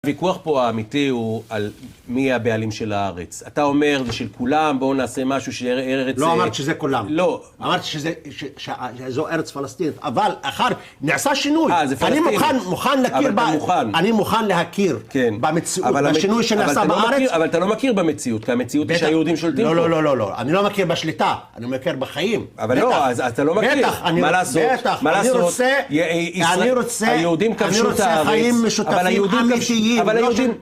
הוויכוח פה האמיתי הוא על מי הבעלים של הארץ. אתה אומר, זה של כולם, בואו נעשה משהו שארץ... לא אמרת שזה כולם. לא. אמרת שזו ארץ פלסטינית, אבל אחר נעשה שינוי. זה פלסטינית. אני מוכן להכיר אבל אתה מוכן. אני מוכן להכיר במציאות, בשינוי שנעשה בארץ. אבל אתה לא מכיר במציאות, כי המציאות היא שהיהודים שולטים פה. לא. אני לא מכיר בשליטה, אני מכיר בחיים. אבל לא, אז אתה לא מכיר. מה לעשות? אני רוצה היהודים כבשו את הארץ. חיים משותפים אמיתיים. אבל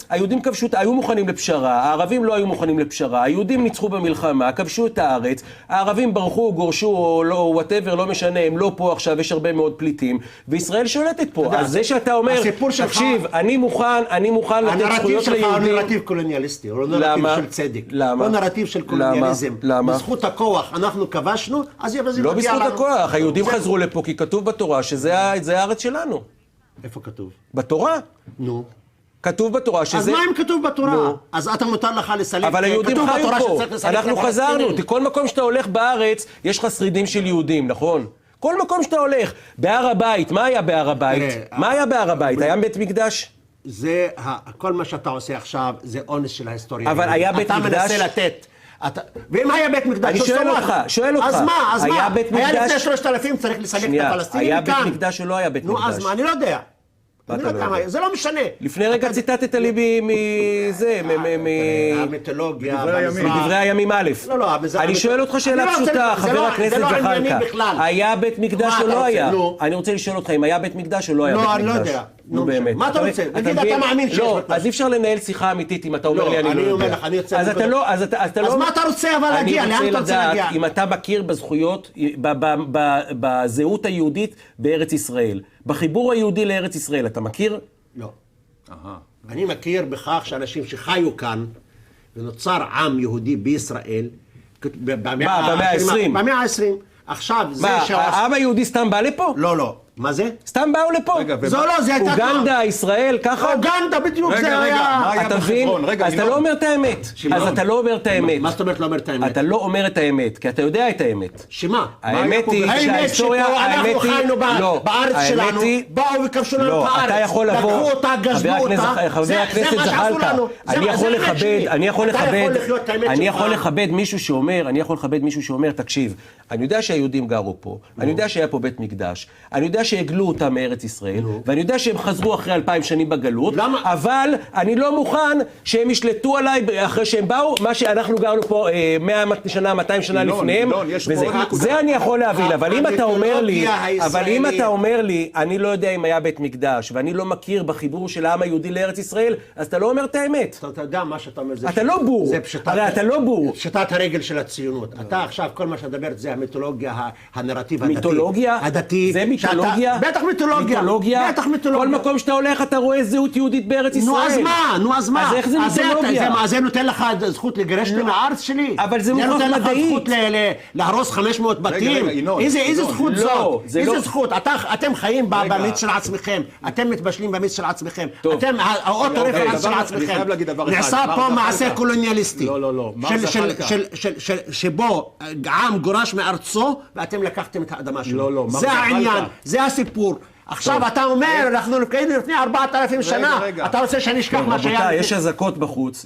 היהודים כבשו, היו מוכנים לפשרה, הערבים לא היו מוכנים לפשרה, היהודים ניצחו במלחמה, כבשו את הארץ, הערבים ברחו, גורשו, או לא, whatever, לא משנה, הם לא פה עכשיו, יש הרבה מאוד פליטים, וישראל שולטת פה. אז זה שאתה אומר, תקשיב, אני מוכן לתת זכויות ליהודים. הנרטיב שלך הוא נרטיב קולוניאליסטי, הוא נרטיב של צדק. למה? הוא נרטיב של קולוניאליזם. למה? בזכות הכוח אנחנו כבשנו, אז זה מגיע לנו. לא בזכות הכוח, היהודים חזרו לפה, כי כתוב בתורה שזה הארץ שלנו. איפה כתוב? בתורה. נו. כתוב בתורה שזה... אז מה אם כתוב בתורה? אז אתה מותר לך לסלק... אבל היהודים חיו פה, אנחנו חזרנו. כל מקום שאתה הולך בארץ, יש לך שרידים של יהודים, נכון? כל מקום שאתה הולך. בהר הבית, מה היה בהר הבית? מה היה בהר הבית? היה בית מקדש? זה, כל מה שאתה עושה עכשיו, זה אונס של ההיסטוריה. אבל היה בית מקדש? אתה מנסה לתת. ואם היה בית מקדש... אני שואל אותך. אז מה? היה בית מקדש? היה לפני 3,000 צריך לסלק את הפלסטינים היה מכאן. בית מקדש או לא היה בית מקדש? נו, אז מה? אני לא יודע. זה לא משנה. לפני רגע ציטטת לי מזה, המיתולוגיה, מדברי הימים א'. אני שואל אותך שאלה פשוטה, חבר הכנסת זחאלקה. היה בית מקדש או לא היה? אני רוצה לשאול אותך אם היה בית מקדש או לא היה בית מקדש. לא, אני לא יודע. נו באמת. מה אתה רוצה? נגיד, אתה מאמין שיש לא, אז אי אפשר לנהל שיחה אמיתית אם אתה אומר לי אני לא יודע. אני אומר לך, אני יוצא... אז מה אתה רוצה אבל להגיע? לאן אתה רוצה להגיע? אם אתה מכיר בזכויות, בזהות היהודית בארץ ישראל. בחיבור היהודי לארץ ישראל, אתה מכיר? לא. אני מכיר בכך שאנשים שחיו כאן, ונוצר עם יהודי בישראל, במאה ה-20. במאה ה-20. עכשיו, זה העם היהודי סתם בא לפה? לא. מה זה? סתם באו לפה. זו לא, זה הייתה... אוגנדה, ישראל, ככה? אוגנדה, בדיוק זה היה... אתה מבין? אז אתה לא אומר את האמת. אז אתה לא אומר את האמת. מה זאת אומרת לא אומר את האמת? אתה לא אומר את האמת, כי אתה יודע את האמת. שמה? האמת היא שההיסטוריה... אנחנו חיינו בארץ שלנו, באו וכבשו לנו את הארץ. אתה יכול לבוא... לקחו אותה, גזלו אותה. חבר הכנסת זחאלקה, אני יכול לכבד מישהו שאומר, תקשיב, אני יודע שהיהודים גרו פה, אני יודע שהיה פה בית מקדש, אני יודע שהגלו אותם מארץ ישראל, ואני יודע שהם חזרו אחרי 2000 שנים בגלות, אבל אני לא מוכן שהם ישלטו עליי אחרי שהם באו, מה שאנחנו גרנו פה 100 שנה, 200 שנה לפניהם, זה אני יכול להבין, אבל אם אתה אומר לי, אני לא יודע אם היה בית מקדש, ואני לא מכיר בחיבור של העם היהודי לארץ ישראל, אז אתה לא אומר את האמת. אתה יודע מה שאתה אומר, אתה לא בור, הרי אתה לא בור. פשיטת הרגל של הציונות. אתה עכשיו, כל מה שדברת זה המיתולוגיה, הנרטיב הדתי. מיתולוגיה? זה מיתולוגיה? בטח מיתולוגיה. כל מקום שאתה הולך אתה רואה זהות יהודית בארץ ישראל. נו אז מה? אז איך זה מיתולוגיה? זה נותן לך זכות לגרש לי מהארץ שלי? אבל זה מוכרח מדעית. זה נותן לך זכות להרוס 500 בתים? איזה זכות זאת? איזה זכות? אתם חיים במיץ של עצמכם. אתם מתבשלים במיץ של עצמכם. אתם האוטו-רפרנס של עצמכם. נעשה פה מעשה קולוניאליסטי. שבו עם גורש מארצו ואתם לקחתם את האדמה שלו. זה העניין, זה הסיפור. עכשיו אתה אומר, אנחנו לפני 4,000 שנה, אתה רוצה שאני אשכח מה שהיה? רבותיי, יש אזעקות בחוץ.